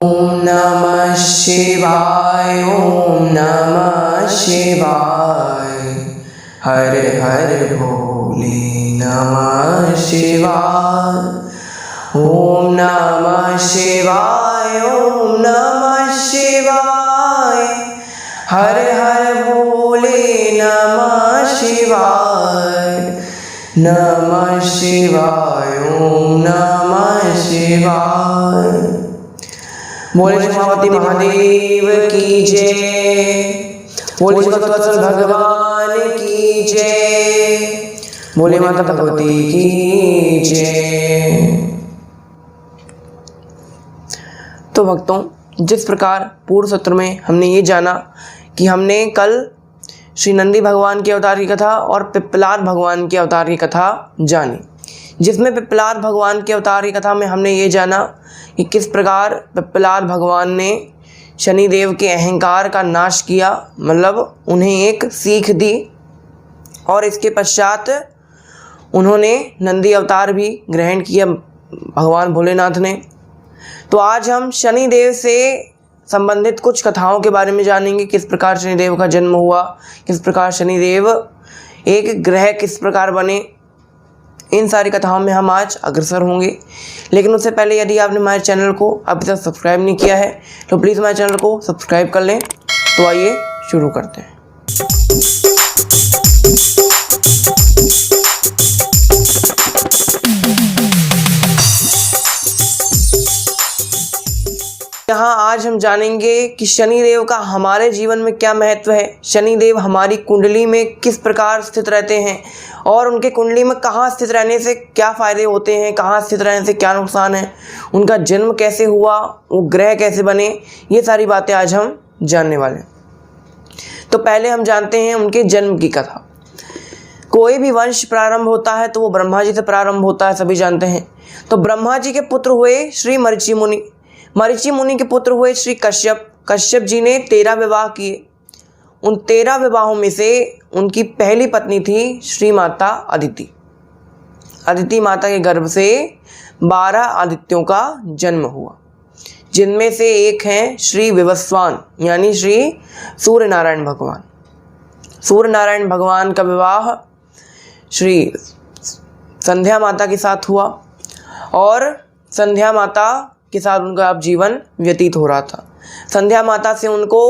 ओम नमः शिवाय, ओम नमः शिवाय, हर हर भोले नमः शिवाय। ओम नमः शिवाय, ओम नमः शिवाय, हर हर भोले नमः शिवाय। नमः शिवाय, ओम नमः शिवाय। बोले उमापति महादेव की जय, बोले भक्तवत्सल भगवान की जय, बोले माता भगवती की जय। तो भक्तों, जिस प्रकार पूर्व सत्र में हमने ये जाना कि हमने कल श्री नंदी भगवान के अवतार की कथा और पिप्पलाद भगवान के अवतार की कथा जानी, जिसमें पिप्पलाद भगवान के अवतार की कथा में हमने ये जाना कि किस प्रकार पिप्पलाद भगवान ने शनिदेव के अहंकार का नाश किया, मतलब उन्हें एक सीख दी, और इसके पश्चात उन्होंने नंदी अवतार भी ग्रहण किया भगवान भोलेनाथ ने। तो आज हम शनिदेव से संबंधित कुछ कथाओं के बारे में जानेंगे, किस प्रकार शनिदेव का जन्म हुआ, किस प्रकार शनिदेव एक ग्रह किस प्रकार बने। इन सारी कथाओं में हम आज अग्रसर होंगे। लेकिन उससे पहले यदि आपने हमारे चैनल को अभी तक सब्सक्राइब नहीं किया है तो प्लीज़ हमारे चैनल को सब्सक्राइब कर लें। तो आइए शुरू करते हैं। यहाँ आज हम जानेंगे कि शनिदेव का हमारे जीवन में क्या महत्व है, शनिदेव हमारी कुंडली में किस प्रकार स्थित रहते हैं और उनके कुंडली में कहाँ स्थित रहने से क्या फ़ायदे होते हैं, कहाँ स्थित रहने से क्या नुकसान है, उनका जन्म कैसे हुआ, वो ग्रह कैसे बने, ये सारी बातें आज हम जानने वाले हैं। तो पहले हम जानते हैं उनके जन्म की कथा। कोई भी वंश प्रारंभ होता है तो वो ब्रह्मा जी से प्रारंभ होता है, सभी जानते हैं। तो ब्रह्मा जी के पुत्र हुए श्री मरीचि मुनि, मरीचि मुनि के पुत्र हुए श्री कश्यप, कश्यप जी ने 13 विवाह किए। उन 13 विवाहों में से उनकी पहली पत्नी थी श्री माता अदिति। अदिति माता के गर्भ से 12 आदित्यों का जन्म हुआ, जिनमें से एक हैं श्री विवस्वान यानी श्री सूर्य नारायण भगवान। सूर्य नारायण भगवान का विवाह श्री संध्या माता के साथ हुआ और संध्या माता के साथ उनका अब जीवन व्यतीत हो रहा था। संध्या माता से उनको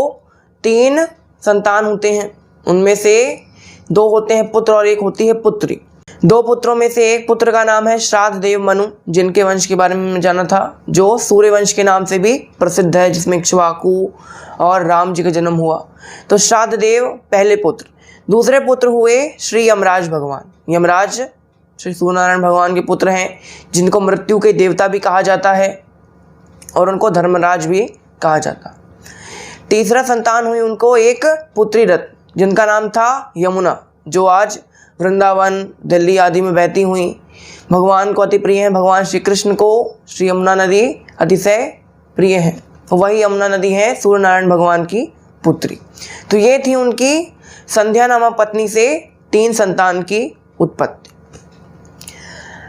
3 संतान होते हैं, उनमें से 2 होते हैं पुत्र और 1 होती है पुत्री। 2 पुत्रों में से एक पुत्र का नाम है श्राद्ध देव मनु, जिनके वंश के बारे में जाना था, जो सूर्य वंश के नाम से भी प्रसिद्ध है, जिसमें इक्ष्वाकु और राम जी का जन्म हुआ। तो श्राद्ध देव पहले पुत्र। दूसरे पुत्र हुए श्री यमराज भगवान। यमराज श्री सूर्यनारायण भगवान के पुत्र हैं, जिनको मृत्यु के देवता भी कहा जाता है और उनको धर्मराज भी कहा जाता। तीसरा संतान हुई उनको एक पुत्री रत्न, जिनका नाम था यमुना, जो आज वृंदावन दिल्ली आदि में बहती हुई भगवान को अति प्रिय है। भगवान श्री कृष्ण को श्री यमुना नदी अतिशय प्रिय है, वही यमुना नदी है सूर्यनारायण भगवान की पुत्री। तो ये थी उनकी संध्या नामक पत्नी से 3 संतान की उत्पत्ति।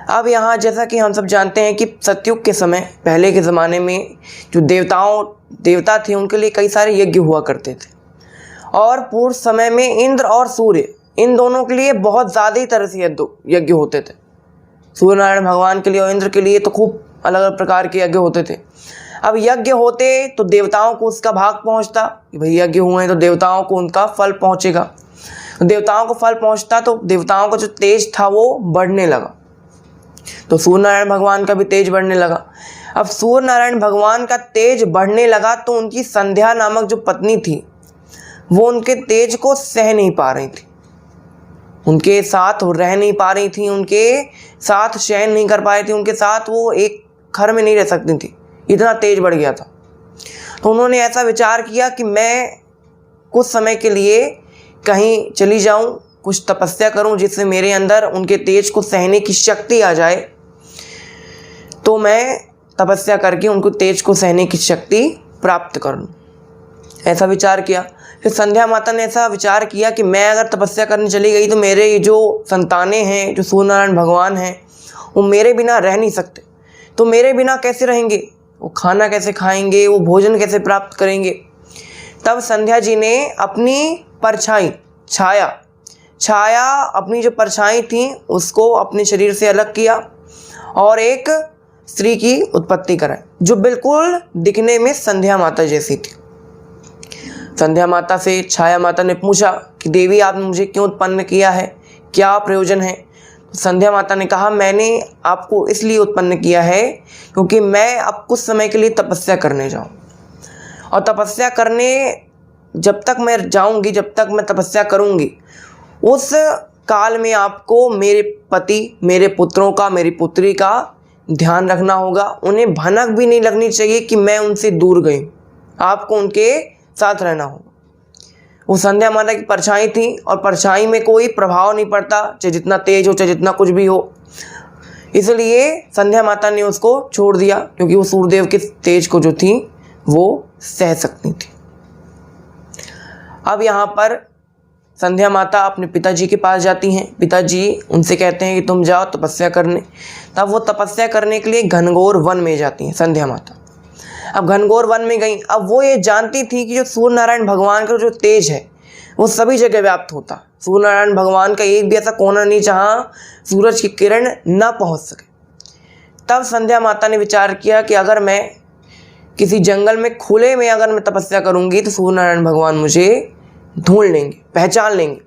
अब यहाँ जैसा कि हम सब जानते हैं कि सतयुग के समय, पहले के ज़माने में जो देवता थे उनके लिए कई सारे यज्ञ हुआ करते थे, और पूर्व समय में इंद्र और सूर्य, इन दोनों के लिए बहुत ज़्यादा ही तरह से यज्ञ होते थे। सूर्यनारायण भगवान के लिए और इंद्र के लिए तो खूब अलग अलग प्रकार के यज्ञ होते थे। अब यज्ञ होते तो देवताओं को उसका भाग पहुँचता कि भाई यज्ञ हुए हैं तो देवताओं को उनका फल पहुँचेगा। देवताओं को फल पहुँचता तो देवताओं का जो तेज था वो बढ़ने लगा, तो सूर्यनारायण भगवान का भी तेज बढ़ने लगा। अब सूर्यनारायण भगवान का तेज बढ़ने लगा तो उनकी संध्या नामक जो पत्नी थी वो उनके तेज को सह नहीं पा रही थी, उनके साथ रह नहीं पा रही थी, उनके साथ शयन नहीं कर पा रही थी, उनके साथ वो एक घर में नहीं रह सकती थी, इतना तेज बढ़ गया था। तो उन्होंने ऐसा विचार किया कि मैं कुछ समय के लिए कहीं चली जाऊं, कुछ तपस्या करूं जिससे मेरे अंदर उनके तेज को सहने की शक्ति आ जाए। तो मैं तपस्या करके उनको तेज को सहने की शक्ति प्राप्त कर लूं, ऐसा विचार किया। फिर संध्या माता ने ऐसा विचार किया कि मैं अगर तपस्या करने चली गई तो मेरे जो संतानें हैं, जो सूर्यनारायण भगवान हैं, वो मेरे बिना रह नहीं सकते। तो मेरे बिना कैसे रहेंगे? वो खाना कैसे खाएंगे, वो भोजन कैसे प्राप्त करेंगे। तब संध्या जी ने अपनी परछाई, छाया अपनी जो परछाई थी उसको अपने शरीर से अलग किया और एक स्त्री की उत्पत्ति कराई जो बिल्कुल दिखने में संध्या माता जैसी थी। संध्या माता से छाया माता ने पूछा कि देवी आपने मुझे क्यों उत्पन्न किया है, क्या प्रयोजन है। संध्या माता ने कहा मैंने आपको इसलिए उत्पन्न किया है क्योंकि मैं अब कुछ समय के लिए तपस्या करने जाऊँ, और तपस्या करने जब तक मैं जाऊँगी, जब तक मैं तपस्या करूँगी, उस काल में आपको मेरे पति, मेरे पुत्रों का, मेरी पुत्री का ध्यान रखना होगा। उन्हें भनक भी नहीं लगनी चाहिए कि मैं उनसे दूर गई, आपको उनके साथ रहना होगा। वो संध्या माता की परछाई थी और परछाई में कोई प्रभाव नहीं पड़ता, चाहे जितना तेज हो, चाहे जितना कुछ भी हो। इसलिए संध्या माता ने उसको छोड़ दिया क्योंकि वो सूर्यदेव के तेज को जो थी वो सह सकती थी। अब यहाँ पर संध्या माता अपने पिताजी के पास जाती हैं। पिताजी उनसे कहते हैं कि तुम जाओ तपस्या करने। तब वो तपस्या करने के लिए घनघोर वन में जाती हैं संध्या माता। अब घनघोर वन में गई। अब वो ये जानती थी कि जो सूर्य नारायण भगवान का जो तेज है वो सभी जगह व्याप्त होता। सूर्य नारायण भगवान का एक भी ऐसा कोना नहीं जहाँ सूरज की किरण न पहुँच सके। तब संध्या माता ने विचार किया कि अगर मैं किसी जंगल में खुले में अगर मैं तपस्या करूँगी तो सूर्य नारायण भगवान मुझे ढूंढ लेंगे, पहचान लेंगे।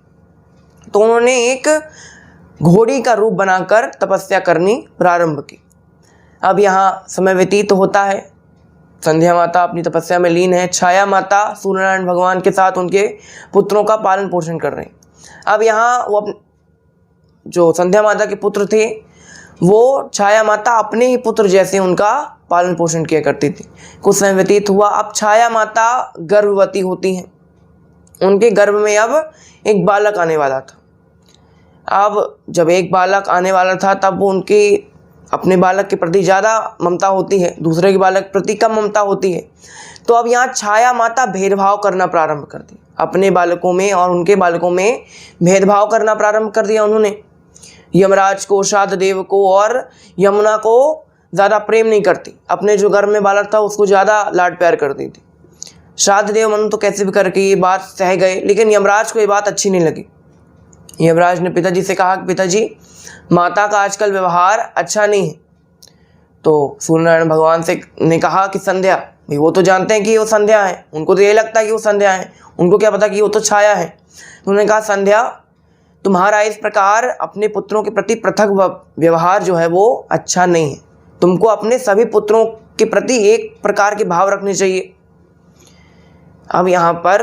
तो उन्होंने एक घोड़ी का रूप बनाकर तपस्या करनी प्रारंभ की। अब यहाँ समय व्यतीत होता है, संध्या माता अपनी तपस्या में लीन है। छाया माता सूर्यनारायण भगवान के साथ उनके पुत्रों का पालन पोषण कर रहे हैं। अब यहाँ वो जो संध्या माता के पुत्र थे वो छाया माता अपने ही पुत्र जैसे उनका पालन पोषण किया करती थी। कुछ समय व्यतीत हुआ। अब छाया माता गर्भवती होती हैं। उनके गर्भ में अब एक बालक आने वाला था। अब जब एक बालक आने वाला था तब वो उनके अपने बालक के प्रति ज़्यादा ममता होती है, दूसरे के बालक के प्रति कम ममता होती है। तो अब यहाँ छाया माता भेदभाव करना प्रारंभ कर दी। अपने बालकों में और उनके बालकों में भेदभाव करना प्रारंभ कर दिया उन्होंने। यमराज को, श्राद्ध देव को और यमुना को ज़्यादा प्रेम नहीं करती। अपने जो गर्भ में बालक था उसको ज़्यादा लाड प्यार करती थी। श्राद्ध देव मनु तो कैसे भी करके ये बात सह गए, लेकिन यमराज को ये बात अच्छी नहीं लगी। यमराज ने पिताजी से कहा कि पिताजी माता का आजकल व्यवहार अच्छा नहीं है। तो सूर्यनारायण भगवान से ने कहा कि संध्या, भाई वो तो जानते हैं कि वो संध्या है, उनको तो ये लगता है कि वो संध्या है, उनको क्या पता कि वो तो छाया है। उन्होंने कहा संध्या तुम्हारा इस प्रकार अपने पुत्रों के प्रति पृथक व्यवहार जो है वो अच्छा नहीं है। तुमको अपने सभी पुत्रों के प्रति एक प्रकार के भाव रखने चाहिए। अब यहाँ पर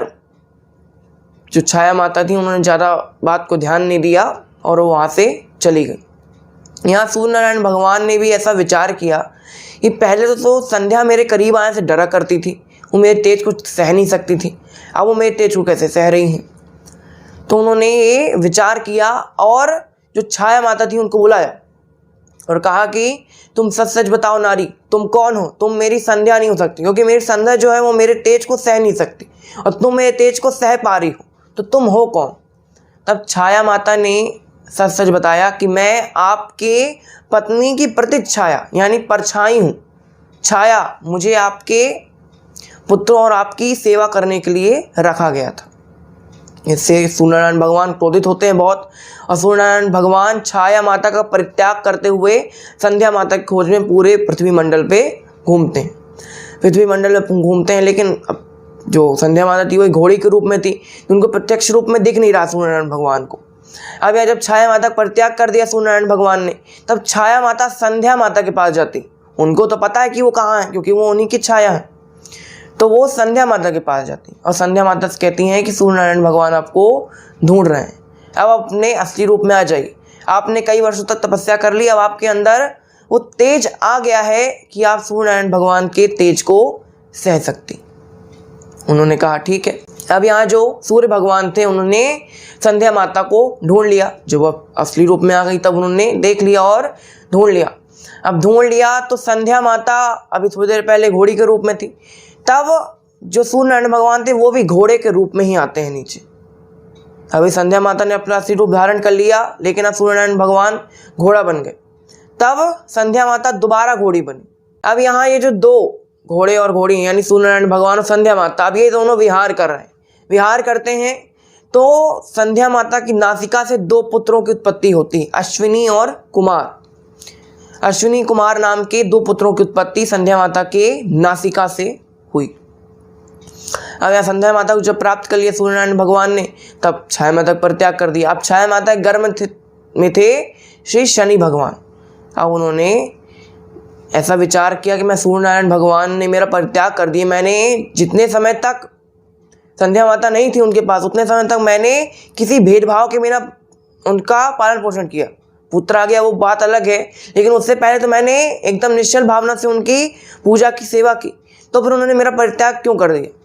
जो छाया माता थी उन्होंने ज़्यादा बात को ध्यान नहीं दिया और वो वहाँ से चली गई। यहाँ सूर्यनारायण भगवान ने भी ऐसा विचार किया कि पहले तो संध्या मेरे करीब आने से डरा करती थी, वो मेरे तेज को सह नहीं सकती थी, अब वो मेरे तेज को कैसे सह रही हैं। तो उन्होंने ये विचार किया और जो छाया माता थी उनको बुलाया और कहा कि तुम सच सच बताओ नारी, तुम कौन हो? तुम मेरी संध्या नहीं हो सकती क्योंकि मेरी संध्या जो है वो मेरे तेज को सह नहीं सकती और तुम मेरे तेज को सह पा रही हो, तो तुम हो कौन? तब छाया माता ने सच सच बताया कि मैं आपके पत्नी की प्रतिच्छाया यानी परछाई हूँ। छाया, मुझे आपके पुत्रों और आपकी सेवा करने के लिए रखा गया था। इससे सूर्यनारायण भगवान क्रोधित होते हैं बहुत, और सूर्यनारायण भगवान छाया माता का परित्याग करते हुए संध्या माता की खोज में पूरे पृथ्वी मंडल पे घूमते हैं। पृथ्वी मंडल में घूमते हैं, लेकिन जो संध्या माता थी वो घोड़ी के रूप में थी, उनको प्रत्यक्ष रूप में दिख नहीं रहा सूर्यनारायण भगवान को। अब यह जब छाया माता का परित्याग कर दिया सूर्यनारायण भगवान ने, तब छाया माता संध्या माता के पास जाती। उनको तो पता है कि वो कहाँ है क्योंकि वो उन्हीं की छाया है। तो वो संध्या माता के पास जाती और संध्या माता से कहती हैं कि सूर्यनारायण भगवान आपको ढूंढ रहे हैं, अब अपने असली रूप में आ जाइए। आपने कई वर्षों तक तपस्या कर ली, अब आपके अंदर वो तेज आ गया है कि आप सूर्यनारायण भगवान के तेज को सह सकती। उन्होंने कहा ठीक है। अब यहाँ जो सूर्य भगवान थे उन्होंने संध्या माता को ढूंढ लिया। जब वह असली रूप में आ गई तब उन्होंने देख लिया और ढूंढ लिया। अब ढूंढ लिया तो संध्या माता अभी थोड़ी देर पहले घोड़ी के रूप में थी, तब जो सूर्यनारायण भगवान थे वो भी घोड़े के रूप में ही आते हैं नीचे। अभी संध्या माता ने अपना असली रूप धारण कर लिया, लेकिन अब सूर्यनारायण भगवान घोड़ा बन गए। तब संध्या माता दोबारा घोड़ी बनी अब यहाँ ये जो दो घोड़े और घोड़ी यानी सूर्यनारायण भगवान और संध्या माता, अब ये दोनों विहार कर रहे हैं। विहार करते हैं तो संध्या माता की नासिका से दो पुत्रों की उत्पत्ति होती है, अश्विनी और कुमार। अश्विनी कुमार नाम के दो पुत्रों की उत्पत्ति संध्या माता के नासिका से हुई। अब यहाँ संध्या माता को जब प्राप्त कर लिया सूर्यनारायण भगवान ने, तब छाया माता का परित्याग कर दिया। अब छाया माता के गर्भ में थे श्री शनि भगवान। अब उन्होंने ऐसा विचार किया कि मैं सूर्यनारायण भगवान ने मेरा परित्याग कर दिया, मैंने जितने समय तक संध्या माता नहीं थी उनके पास, उतने समय तक मैंने किसी भेदभाव के बिना उनका पालन पोषण किया। पुत्र आ गया वो बात अलग है, लेकिन उससे पहले तो मैंने एकदम निश्चल भावना से उनकी पूजा की सेवा की, तो फिर उन्होंने मेरा परित्याग क्यों कर दिया।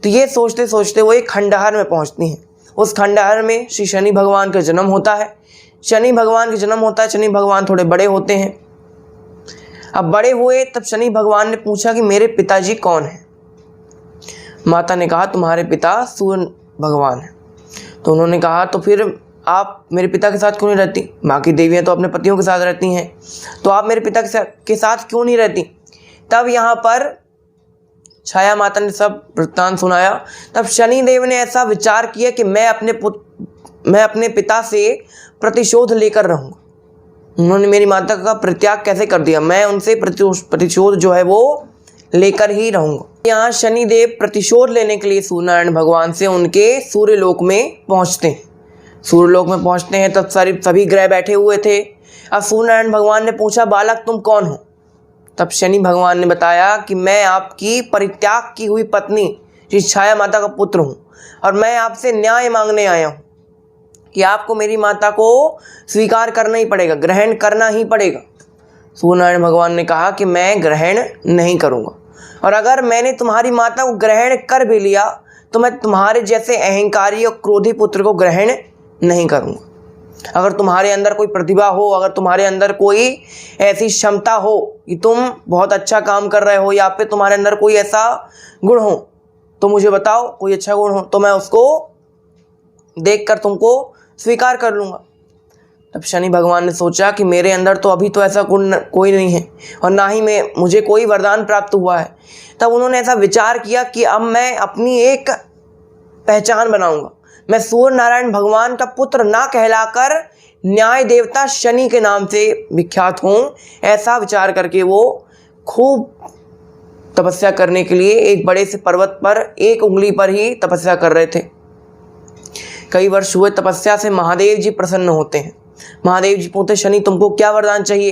तो ये सोचते सोचते वो एक खंडहर में पहुंचती हैं। उस खंडहर में श्री शनि भगवान का जन्म होता है। शनि भगवान का जन्म होता है। शनि भगवान थोड़े बड़े होते हैं। अब बड़े हुए तब शनि भगवान ने पूछा कि मेरे पिताजी कौन हैं। माता ने कहा तुम्हारे पिता सूर्य भगवान हैं। तो उन्होंने कहा तो फिर आप मेरे पिता के साथ क्यों नहीं रहती, बाकी देवियाँ तो अपने पतियों के साथ रहती हैं, तो आप मेरे पिता के साथ क्यों नहीं रहती। तब यहाँ पर छाया माता ने सब वृत्तांत सुनाया। तब शनि देव ने ऐसा विचार किया कि मैं अपने पिता से प्रतिशोध लेकर रहूँगा। उन्होंने मेरी माता का परित्याग कैसे कर दिया, मैं उनसे प्रतिशोध जो है वो लेकर ही रहूँगा। यहाँ शनिदेव प्रतिशोध लेने के लिए सूर्यनारायण भगवान से उनके सूर्यलोक में पहुँचते हैं। सूर्यलोक में पहुँचते हैं तब सभी ग्रह बैठे हुए थे। अब सूर्यनारायण भगवान ने पूछा बालक तुम कौन हो। तब शनि भगवान ने बताया कि मैं आपकी परित्याग की हुई पत्नी श्री छाया माता का पुत्र हूँ, और मैं आपसे न्याय मांगने आया हूँ कि आपको मेरी माता को स्वीकार करना ही पड़ेगा, ग्रहण करना ही पड़ेगा। सूर्यनारायण भगवान ने कहा कि मैं ग्रहण नहीं करूँगा, और अगर मैंने तुम्हारी माता को ग्रहण कर भी लिया तो मैं तुम्हारे जैसे अहंकारी और क्रोधी पुत्र को ग्रहण नहीं करूँगा। अगर तुम्हारे अंदर कोई प्रतिभा हो, अगर तुम्हारे अंदर कोई ऐसी क्षमता हो कि तुम बहुत अच्छा काम कर रहे हो, या फिर तुम्हारे अंदर कोई ऐसा गुण हो तो मुझे बताओ, कोई अच्छा गुण हो तो मैं उसको देखकर तुमको स्वीकार कर लूँगा। तब शनि भगवान ने सोचा कि मेरे अंदर तो अभी तो ऐसा गुण कोई नहीं है, और ना ही मुझे कोई वरदान प्राप्त हुआ है। तब उन्होंने ऐसा विचार किया कि अब मैं अपनी एक पहचान बनाऊंगा। मैं सूर्य नारायण भगवान का पुत्र ना कहलाकर न्याय देवता शनि के नाम से विख्यात हूँ। ऐसा विचार करके वो खूब तपस्या करने के लिए एक बड़े से पर्वत पर एक उंगली पर ही तपस्या कर रहे थे। कई वर्ष हुए तपस्या से महादेव जी प्रसन्न होते हैं। महादेव जी पूछते शनि तुमको क्या वरदान चाहिए।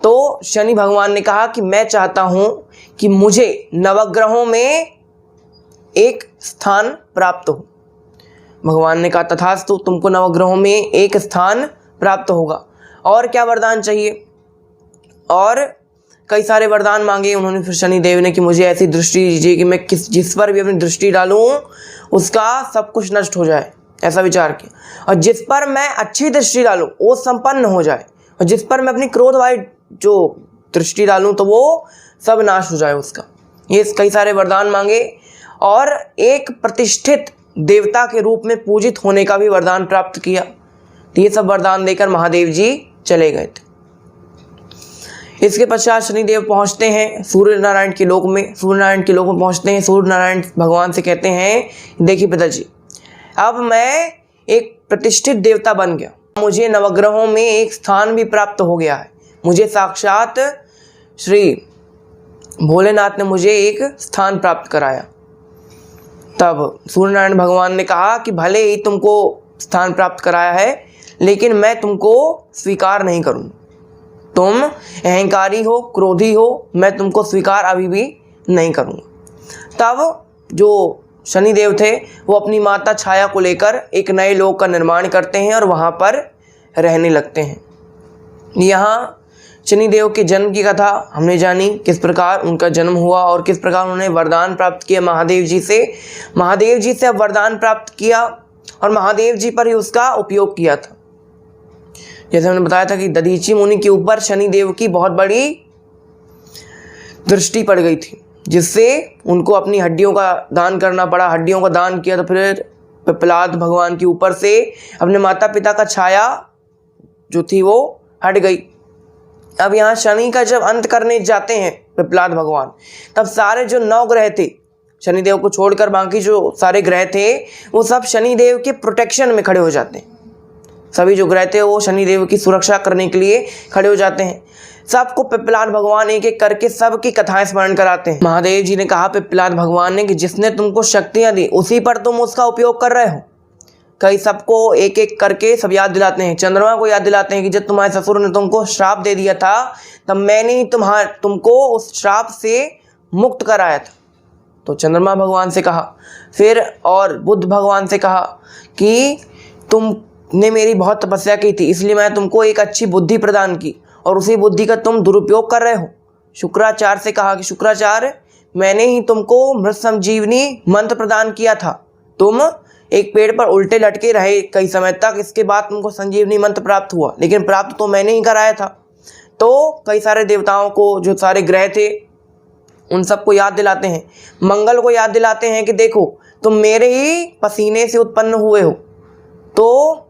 तो शनि भगवान ने कहा कि मैं चाहता हूँ कि मुझे नवग्रहों में एक स्थान प्राप्त हो। भगवान ने कहा तथास्तु, तुमको नवग्रहों में एक स्थान प्राप्त होगा। और क्या वरदान चाहिए। और कई सारे वरदान मांगे उन्होंने फिर शनिदेव ने कि मुझे ऐसी दृष्टि दीजिए कि मैं जिस पर भी अपनी दृष्टि डालूं उसका सब कुछ नष्ट हो जाए। ऐसा विचार किया। और जिस पर मैं अच्छी दृष्टि डालूं वो संपन्न हो जाए, और जिस पर मैं अपनी क्रोध वाली जो दृष्टि डालूं तो वो सब नाश हो जाए उसका। ये कई सारे वरदान मांगे, और एक प्रतिष्ठित देवता के रूप में पूजित होने का भी वरदान प्राप्त किया। तो ये सब वरदान देकर महादेव जी चले गए थे। इसके पश्चात शनिदेव पहुंचते हैं सूर्य नारायण के लोक में। सूर्य नारायण के लोक में पहुंचते हैं, सूर्य नारायण भगवान से कहते हैं देखिए पिताजी, अब मैं एक प्रतिष्ठित देवता बन गया, मुझे नवग्रहों में एक स्थान भी प्राप्त हो गया है। मुझे साक्षात श्री भोलेनाथ ने मुझे एक स्थान प्राप्त कराया। तब सूर्यनारायण भगवान ने कहा कि भले ही तुमको स्थान प्राप्त कराया है, लेकिन मैं तुमको स्वीकार नहीं करूँगा। तुम अहंकारी हो, क्रोधी हो, मैं तुमको स्वीकार अभी भी नहीं करूँगा। तब जो शनिदेव थे वो अपनी माता छाया को लेकर एक नए लोक का निर्माण करते हैं और वहाँ पर रहने लगते हैं। यहाँ शनिदेव के जन्म की कथा हमने जानी, किस प्रकार उनका जन्म हुआ और किस प्रकार उन्होंने वरदान प्राप्त किया महादेव जी से। महादेव जी से अब वरदान प्राप्त किया और महादेव जी पर ही उसका उपयोग किया था। जैसे हमने बताया था कि दधीची मुनि के ऊपर शनिदेव की बहुत बड़ी दृष्टि पड़ गई थी, जिससे उनको अपनी हड्डियों का दान करना पड़ा। हड्डियों का दान किया तो फिर पिपलाद भगवान के ऊपर से अपने माता पिता का छाया जो थी वो हट गई। अब यहाँ शनि का जब अंत करने जाते हैं पिप्पलाद भगवान, तब सारे जो 9 ग्रह थे, शनिदेव को छोड़कर बाकी जो सारे ग्रह थे वो सब शनिदेव के प्रोटेक्शन में खड़े हो जाते हैं। सभी जो ग्रह थे वो शनिदेव की सुरक्षा करने के लिए खड़े हो जाते हैं। सबको पिप्पलाद भगवान एक एक करके सबकी कथाएं स्मरण कराते हैं। महादेव जी ने कहा पिप्पलाद भगवान ने कि जिसने तुमको शक्तियां दी उसी पर तुम उसका उपयोग कर रहे हो। कई सबको एक एक करके सब याद दिलाते हैं। चंद्रमा को याद दिलाते हैं कि जब तुम्हारे ससुर ने तुमको श्राप दे दिया था तब मैंने ही तुमको उस श्राप से मुक्त कराया था। तो चंद्रमा भगवान से कहा। फिर और बुध भगवान से कहा कि तुमने मेरी बहुत तपस्या की थी, इसलिए मैं तुमको एक अच्छी बुद्धि प्रदान की और उसी बुद्धि का तुम दुरुपयोग कर रहे हो। शुक्राचार्य से कहा कि शुक्राचार्य, मैंने ही तुमको मृत संजीवनी मंत्र प्रदान किया था। तुम एक पेड़ पर उल्टे लटके रहे कई समय तक, इसके बाद तुमको संजीवनी मंत्र प्राप्त हुआ, लेकिन प्राप्त तो मैंने ही कराया था। तो कई सारे देवताओं को, जो सारे ग्रह थे, उन सबको याद दिलाते हैं। मंगल को याद दिलाते हैं कि देखो तुम मेरे ही पसीने से उत्पन्न हुए हो, तो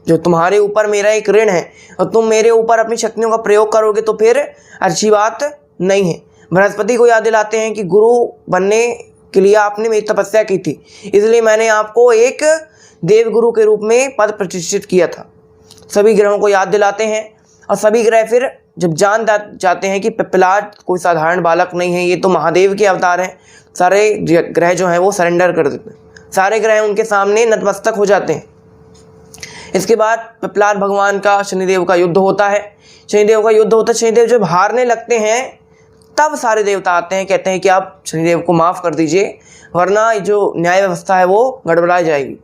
जो तुम्हारे ऊपर मेरा एक ऋण है और तुम मेरे ऊपर अपनी शक्तियों का प्रयोग करोगे तो फिर अच्छी बात नहीं है। बृहस्पति को याद दिलाते हैं कि गुरु बनने के लिए आपने मेरी तपस्या की थी, इसलिए मैंने आपको एक देवगुरु के रूप में पद प्रतिष्ठित किया था। सभी ग्रहों को याद दिलाते हैं और सभी ग्रह फिर जब जान जाते हैं कि पिप्पलाद कोई साधारण बालक नहीं है, ये तो महादेव के अवतार हैं, सारे ग्रह जो हैं वो सरेंडर कर देते हैं। सारे ग्रह उनके सामने नतमस्तक हो जाते हैं। इसके बाद पिप्पलाद भगवान का शनिदेव का युद्ध होता है। शनिदेव जब हारने लगते हैं तब सारे देवता आते हैं, कहते हैं कि आप शनिदेव को माफ़ कर दीजिए, वरना जो न्याय व्यवस्था है वो गड़बड़ा जाएगी।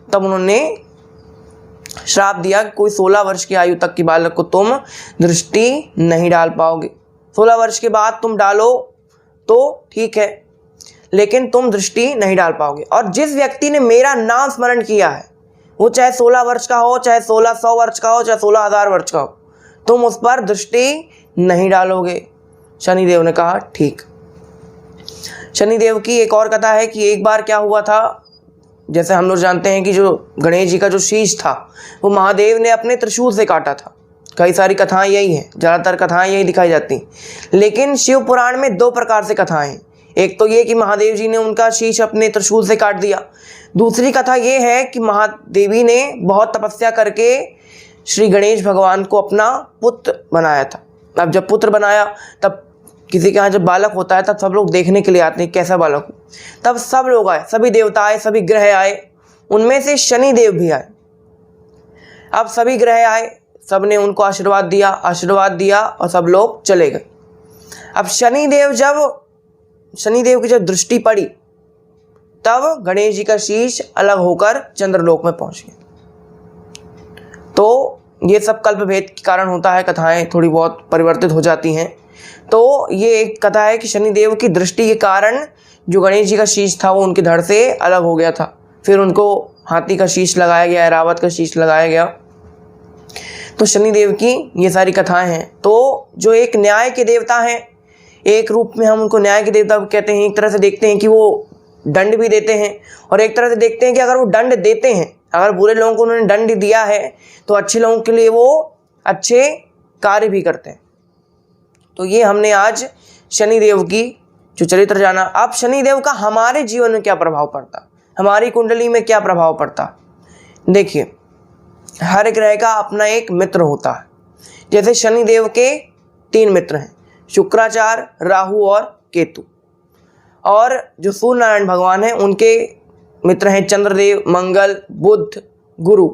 तब उन्होंने श्राप दिया कि कोई 16 वर्ष की आयु तक की बालक को तुम दृष्टि नहीं डाल पाओगे। 16 वर्ष के बाद तुम डालो तो ठीक है, लेकिन तुम दृष्टि नहीं डाल पाओगे। और जिस व्यक्ति ने मेरा नाम स्मरण किया है, वो चाहे 16 वर्ष का हो, चाहे 1600 वर्ष का हो, चाहे 16,000 वर्ष का हो, तुम उस पर दृष्टि नहीं डालोगे। शनिदेव ने कहा ठीक। शनिदेव की एक और कथा है कि एक बार क्या हुआ था, जैसे हम लोग जानते हैं कि जो गणेश जी का जो शीश था वो महादेव ने अपने त्रिशूल से काटा था। कई सारी कथाएं यही हैं, ज़्यादातर कथाएं यही दिखाई जाती हैं, लेकिन शिव पुराण में 2 प्रकार से कथाएं हैं। एक तो ये कि महादेव जी ने उनका शीश अपने त्रिशूल से काट दिया। दूसरी कथा ये है कि महादेवी ने बहुत तपस्या करके श्री गणेश भगवान को अपना पुत्र बनाया था। अब जब पुत्र बनाया तब किसी के यहाँ जब बालक होता है तब सब लोग देखने के लिए आते हैं कैसा बालक हो। तब सब लोग आए, सभी देवता आए, सभी ग्रह आए, उनमें से शनिदेव भी आए। अब सभी ग्रह आए, सब ने उनको आशीर्वाद दिया और सब लोग चले गए। अब शनिदेव की जब दृष्टि पड़ी तब गणेश जी का शीश अलग होकर चंद्रलोक में पहुंच गया। तो ये सब कल्प भेद के कारण होता है, कथाएं थोड़ी बहुत परिवर्तित हो जाती हैं। तो ये एक कथा है कि शनिदेव की दृष्टि के कारण जो गणेश जी का शीश था वो उनके धड़ से अलग हो गया था। फिर उनको हाथी का शीश लगाया गया, रावत का शीश लगाया गया। तो शनिदेव की ये सारी कथाएं हैं। तो जो एक न्याय के देवता हैं, एक रूप में हम उनको न्याय के देवता कहते हैं। एक तरह से देखते हैं कि वो दंड भी देते हैं और एक तरह से देखते हैं कि अगर वो दंड देते हैं, अगर बुरे लोगों को उन्होंने दंड दिया है तो अच्छे लोगों के लिए वो अच्छे कार्य भी करते हैं। तो ये हमने आज शनिदेव की जो चरित्र जाना। अब शनिदेव का हमारे जीवन में क्या प्रभाव पड़ता, हमारी कुंडली में क्या प्रभाव पड़ता। देखिए, हर एक ग्रह का अपना एक मित्र होता है। जैसे शनिदेव के 3 मित्र हैं, शुक्राचार्य, राहु और केतु। और जो सूर्य नारायण भगवान हैं उनके मित्र हैं चंद्रदेव, मंगल, बुध, गुरु।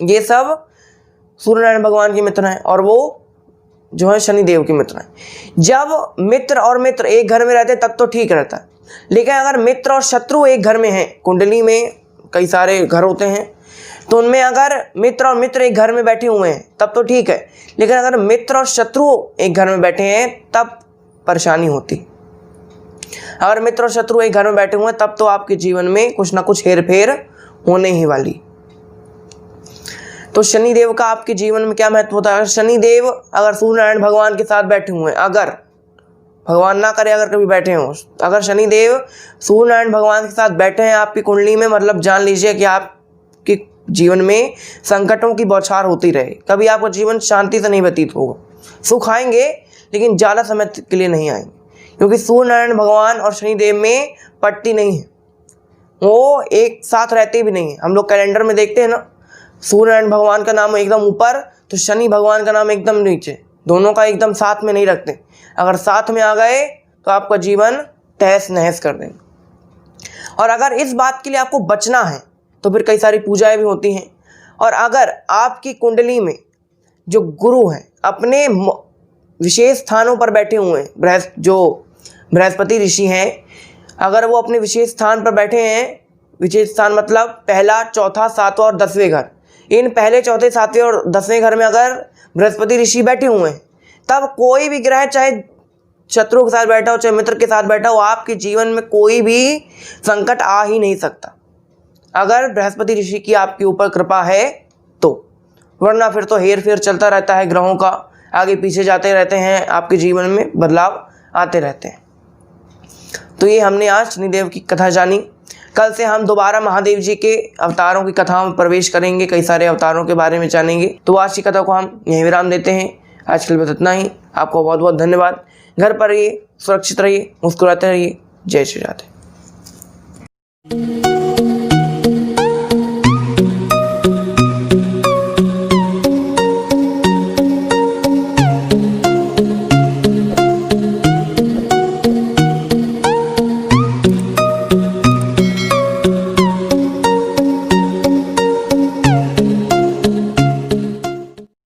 ये सब सूर्य नारायण भगवान के मित्र हैं और वो जो है शनिदेव के मित्र हैं। जब मित्र और मित्र एक घर में रहते तब तो ठीक रहता है, लेकिन अगर मित्र और शत्रु एक घर में हैं, कुंडली में कई सारे घर होते हैं, तो उनमें अगर मित्र और मित्र एक घर में बैठे हुए हैं तब तो ठीक है, लेकिन अगर मित्र और शत्रु एक घर में बैठे हैं तब परेशानी होती। अगर मित्र और शत्रु एक घर में बैठे हुए हैं तब तो आपके जीवन में कुछ ना कुछ हेरफेर होने ही वाली। तो शनिदेव का आपके जीवन में क्या महत्व होता है। शनिदेव अगर सूर्य नारायण भगवान के साथ बैठे हुए हैं, अगर भगवान ना करे अगर कभी बैठे हों, अगर शनिदेव सूर्य नारायण भगवान के साथ बैठे हैं आपकी कुंडली में, मतलब जान लीजिए कि आप आपके जीवन में संकटों की बौछार होती रहे, कभी आपका जीवन शांति से नहीं व्यतीत होगा। सुख आएंगे लेकिन ज़्यादा समय के लिए नहीं आएंगे, क्योंकि सूर्य नारायण भगवान और शनिदेव में पट्टी नहीं है, वो एक साथ रहते भी नहीं है। हम लोग कैलेंडर में देखते हैं ना, सूर्य नारायण भगवान का नाम एकदम ऊपर तो शनि भगवान का नाम एकदम नीचे, दोनों का एकदम साथ में नहीं रखते। अगर साथ में आ गए तो आपका जीवन तहस नहस कर देंगे। और अगर इस बात के लिए आपको बचना है तो फिर कई सारी पूजाएं भी होती हैं। और अगर आपकी कुंडली में जो गुरु हैं अपने विशेष स्थानों पर बैठे हुए हैं, जो बृहस्पति ऋषि हैं, अगर वो अपने विशेष स्थान पर बैठे हैं, विशेष स्थान मतलब पहला, चौथा, सातवां और 10वें घर, इन पहले, चौथे, सातवें और 10वें घर में अगर बृहस्पति ऋषि बैठे हुए हैं, तब कोई भी ग्रह चाहे शत्रु के साथ बैठा हो चाहे मित्र के साथ बैठा हो, आपके जीवन में कोई भी संकट आ ही नहीं सकता, अगर बृहस्पति ऋषि की आपके ऊपर कृपा है तो। वरना फिर तो हेर फेर चलता रहता है, ग्रहों का आगे पीछे जाते रहते हैं, आपके जीवन में बदलाव आते रहते हैं। तो ये हमने आज शनिदेव की कथा जानी। कल से हम दोबारा महादेव जी के अवतारों की कथाओं में प्रवेश करेंगे, कई सारे अवतारों के बारे में जानेंगे। तो आज की कथा को हम यहीं विराम देते हैं। आज के लिए बस इतना ही। आपको बहुत बहुत धन्यवाद। घर पर रहिए, सुरक्षित रहिए, मुस्कुराते रहिए। जय श्री राधे।